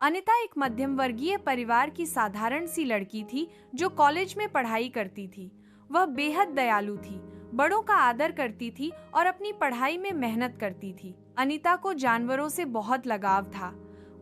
अनिता एक मध्यम वर्गीय परिवार की साधारण सी लड़की थी जो कॉलेज में पढ़ाई करती थी। वह बेहद दयालु थी, बड़ों का आदर करती थी और अपनी पढ़ाई में मेहनत करती थी। अनिता को जानवरों से बहुत लगाव था।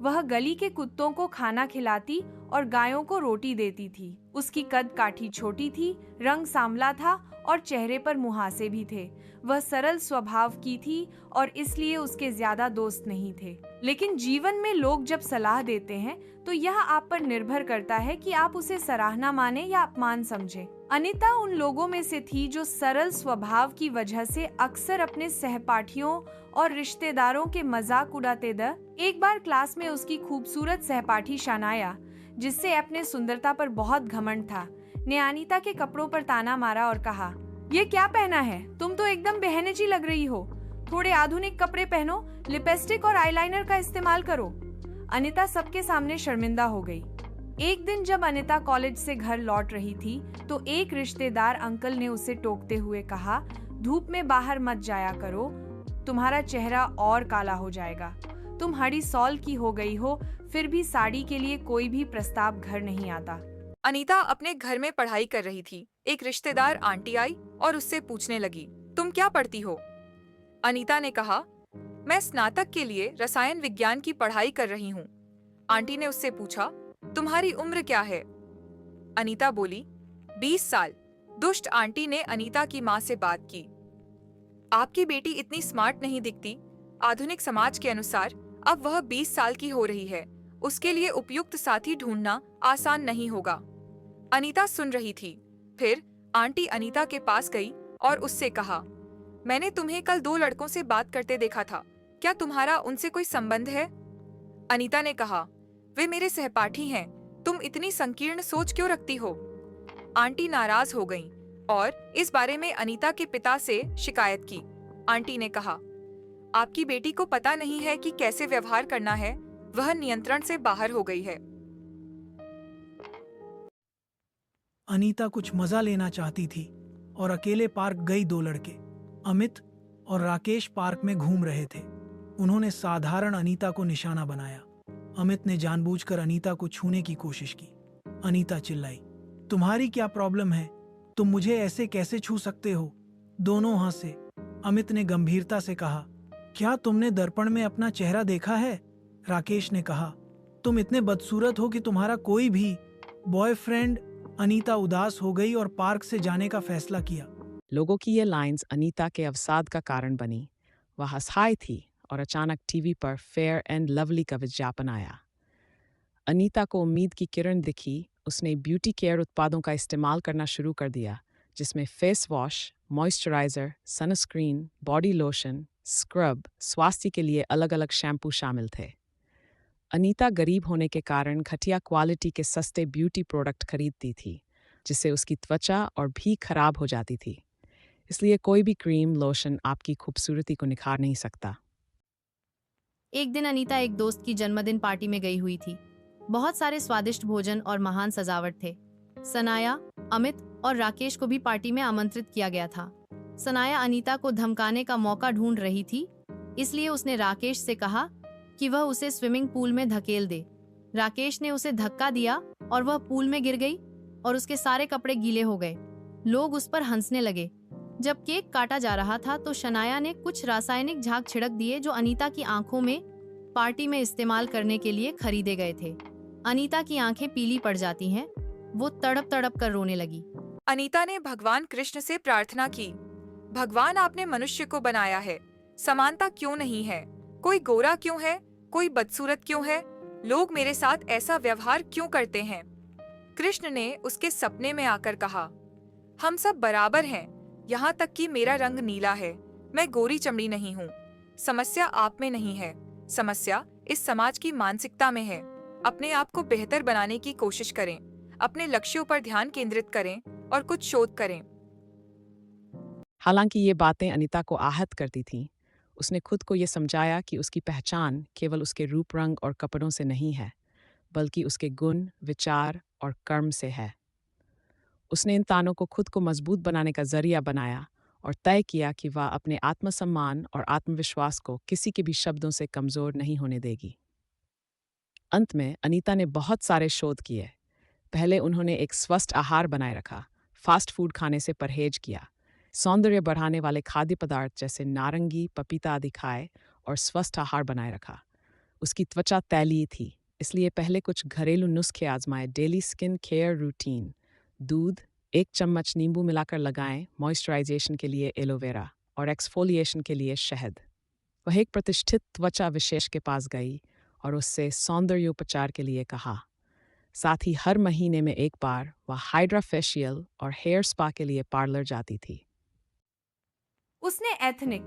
वह गली के कुत्तों को खाना खिलाती और गायों को रोटी देती थी। उसकी कद काठी छोटी थी, रंग सांवला था और चेहरे पर मुहासे भी थे। वह सरल स्वभाव की थी और इसलिए उसके ज्यादा दोस्त नहीं थे। लेकिन जीवन में लोग जब सलाह देते हैं तो यह आप पर निर्भर करता है कि आप उसे सराहना माने या अपमान समझें। अनिता उन लोगों में से थी जो सरल स्वभाव की वजह से अक्सर अपने सहपाठियों और रिश्तेदारों के मजाक उड़ाते थे। एक बार क्लास में उसकी खूबसूरत सहपाठी शनाया, जिससे अपने सुंदरता पर बहुत घमंड था, ने अनिता के कपड़ों पर ताना मारा और कहा, ये क्या पहना है? तुम तो एकदम बहनेची लग रही हो। थोड़े आधुनिक कपड़े पहनो, लिपस्टिक और आईलाइनर का इस्तेमाल करो। अनिता सबके सामने शर्मिंदा हो गई। एक दिन जब अनिता कॉलेज से घर लौट रही थी तो एक रिश्तेदार अंकल ने उसे टोकते हुए कहा, धूप में बाहर मत जाया करो, तुम्हारा चेहरा और काला हो जाएगा। तुम हड़ी सॉल की हो गई हो, फिर भी साड़ी के लिए कोई भी प्रस्ताव घर नहीं आता। अनीता अपने घर में पढ़ाई कर रही थी। एक रिश्तेदार आंटी आई और उससे पूछने लगी, तुम क्या पढ़ती हो? अनीता ने कहा, मैं स्नातक के लिए रसायन विज्ञान की पढ़ाई कर रही हूँ। आंटी ने उससे पूछा, तुम्हारी उम्र क्या है? अनीता बोली, 20 साल। दुष्ट आंटी ने अनीता की माँ से बात की, आपकी बेटी इतनी स्मार्ट नहीं दिखती। आधुनिक समाज के अनुसार अब वह 20 साल की हो रही है। उसके लिए उपयुक्त साथी ढूंढना आसान नहीं होगा। अनीता सुन रही थी। फिर आंटी अनीता के पास गई और उससे कहा, मैंने तुम्हें कल 2 लड़कों से बात करते देखा था। क्या तुम्हारा उनसे कोई संबंध है? अनीता ने कहा, वे मेरे सहपाठी हैं। तुम इतनी संकीर्ण सोच क्यों रखती हो? आंटी नाराज हो गईं और इस बारे में अनीता के पिता से शिकायत की। आंटी ने कहा, आपकी बेटी को पता नहीं है कि कैसे व्यवहार करना है। वह नियंत्रण से बाहर हो गई है। अनीता कुछ मजा लेना चाहती थी और अकेले पार्क गई। 2 लड़के अमित और राकेश पार्क में घूम रहे थे। उन्होंने साधारण अनीता को निशाना बनाया। अमित ने जानबूझकर अनीता को छूने की कोशिश की। अनीता चिल्लाई, तुम्हारी क्या प्रॉब्लम है? तुम मुझे ऐसे कैसे छू सकते हो? दोनों हंसे। अमित ने गंभीरता से कहा, क्या तुमने दर्पण में अपना चेहरा देखा है? राकेश ने कहा, तुम इतने बदसूरत हो कि तुम्हारा कोई भी बॉयफ्रेंड। अनीता उदास हो गई और पार्क से जाने का फैसला किया। लोगों की ये लाइंस अनीता के अवसाद का कारण बनी। वह असहाय थी और अचानक टीवी पर फेयर एंड लवली का विज्ञापन आया। अनीता को उम्मीद की किरण दिखी। उसने ब्यूटी केयर उत्पादों का इस्तेमाल करना शुरू कर दिया, जिसमें face wash, moisturiser, sunscreen, body lotion, scrub, स्वास्थ्य के लिए अलग अलग शैम्पू शामिल थे। अनीता गरीब होने के कारण घटिया क्वालिटी के सस्ते ब्यूटी प्रोडक्ट खरीदती थी, जिससे उसकी त्वचा और भी खराब हो जाती थी। इसलिए कोई भी क्रीम लोशन आपकी खूबसूरती को निखार नहीं सकता। एक दिन अनीता एक दोस्त की जन्मदिन पार्टी में गई हुई थी। बहुत सारे स्वादिष्ट भोजन और महान सजावट थे। सनाया, अमित और राकेश को भी पार्टी में आमंत्रित किया गया था। सनाया अनीता को धमकाने का मौका ढूंढ रही थी, इसलिए उसने राकेश से कहा कि वह उसे स्विमिंग पूल में धकेल दे। राकेश ने उसे धक्का दिया और वह पूल में गिर गई और उसके सारे कपड़े गीले हो गए। लोग उस पर हंसने लगे। जब केक काटा जा रहा था तो शनाया ने कुछ रासायनिक झाग छिड़क दिए जो अनीता की आंखों में पार्टी में इस्तेमाल करने के लिए खरीदे गए थे। अनीता की आंखें पीली पड़ जाती हैं। वो तड़प तड़प कर रोने लगी। अनीता ने भगवान कृष्ण से प्रार्थना की, भगवान आपने मनुष्य को बनाया है, समानता क्यों नहीं है? कोई गोरा क्यों है? कोई बदसूरत क्यों है? लोग मेरे साथ ऐसा व्यवहार क्यों करते हैं? कृष्ण ने उसके सपने में आकर कहा, हम सब बराबर हैं, यहाँ तक कि मेरा रंग नीला है। मैं गोरी चमड़ी नहीं हूँ। समस्या आप में नहीं है, समस्या इस समाज की मानसिकता में है। अपने आप को बेहतर बनाने की कोशिश करें, अपने लक्ष्यों पर ध्यान केंद्रित करें और कुछ शोध करें। हालांकि ये बातें अनीता को आहत करती थीं, उसने खुद को ये समझाया कि उसकी पहचान केवल उसके रूप रंग और कपड़ों से नहीं है, बल्कि उसके गुण, विचार और कर्म से है। उसने इन तानों को खुद को मजबूत बनाने का जरिया बनाया और तय किया कि वह अपने आत्मसम्मान और आत्मविश्वास को किसी के भी शब्दों से कमजोर नहीं होने देगी। अंत में अनीता ने बहुत सारे शोध किए। पहले उन्होंने एक स्वस्थ आहार बनाए रखा, फास्ट फूड खाने से परहेज किया, सौंदर्य बढ़ाने वाले खाद्य पदार्थ जैसे नारंगी, पपीता आदि खाए और स्वस्थ आहार बनाए रखा। उसकी त्वचा तैलीय थी, इसलिए पहले कुछ घरेलू नुस्खे आजमाए। डेली स्किन केयर रूटीन: दूध, 1 चम्मच नींबू मिलाकर लगाएं, मॉइस्चराइजेशन के लिए एलोवेरा और एक्सफोलिएशन के लिए शहद। वह एक प्रतिष्ठित त्वचा विशेष के पास गई और उससे सौंदर्योपचार के लिए कहा। साथ ही हर महीने में 1 बार वह हाइड्रा फेशियल और हेयर स्पा के लिए पार्लर जाती थी। उसने एथनिक,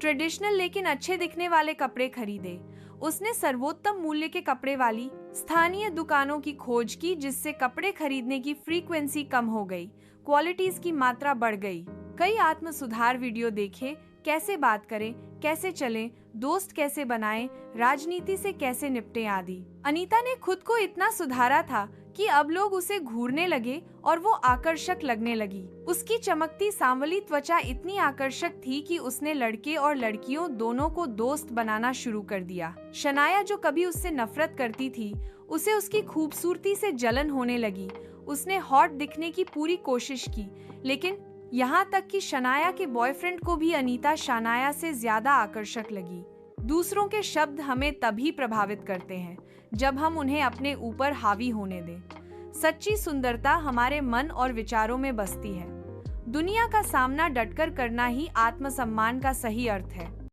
ट्रेडिशनल लेकिन अच्छे दिखने वाले कपड़े खरीदे। उसने सर्वोत्तम मूल्य के कपड़े वाली स्थानीय दुकानों की खोज की, जिससे कपड़े खरीदने की फ्रीक्वेंसी कम हो गई, क्वालिटीज की मात्रा बढ़ गई। कई आत्म सुधार वीडियो देखे, कैसे बात करें, कैसे चलें, दोस्त कैसे बनाएं, राजनीति से कैसे निपटें आदि। अनीता ने खुद को इतना सुधारा था कि अब लोग उसे घूरने लगे और वो आकर्षक लगने लगी। उसकी चमकती सांवली त्वचा इतनी आकर्षक थी कि उसने लड़के और लड़कियों दोनों को दोस्त बनाना शुरू कर दिया। शनाया, जो कभी उससे नफरत करती थी, उसे उसकी खूबसूरती से जलन होने लगी। उसने हॉट दिखने की पूरी कोशिश की, लेकिन यहाँ तक कि शनाया के बॉयफ्रेंड को भी अनीता शनाया से ज्यादा आकर्षक लगी। दूसरों के शब्द हमें तभी प्रभावित करते हैं जब हम उन्हें अपने ऊपर हावी होने दें। सच्ची सुंदरता हमारे मन और विचारों में बसती है। दुनिया का सामना डटकर करना ही आत्मसम्मान का सही अर्थ है।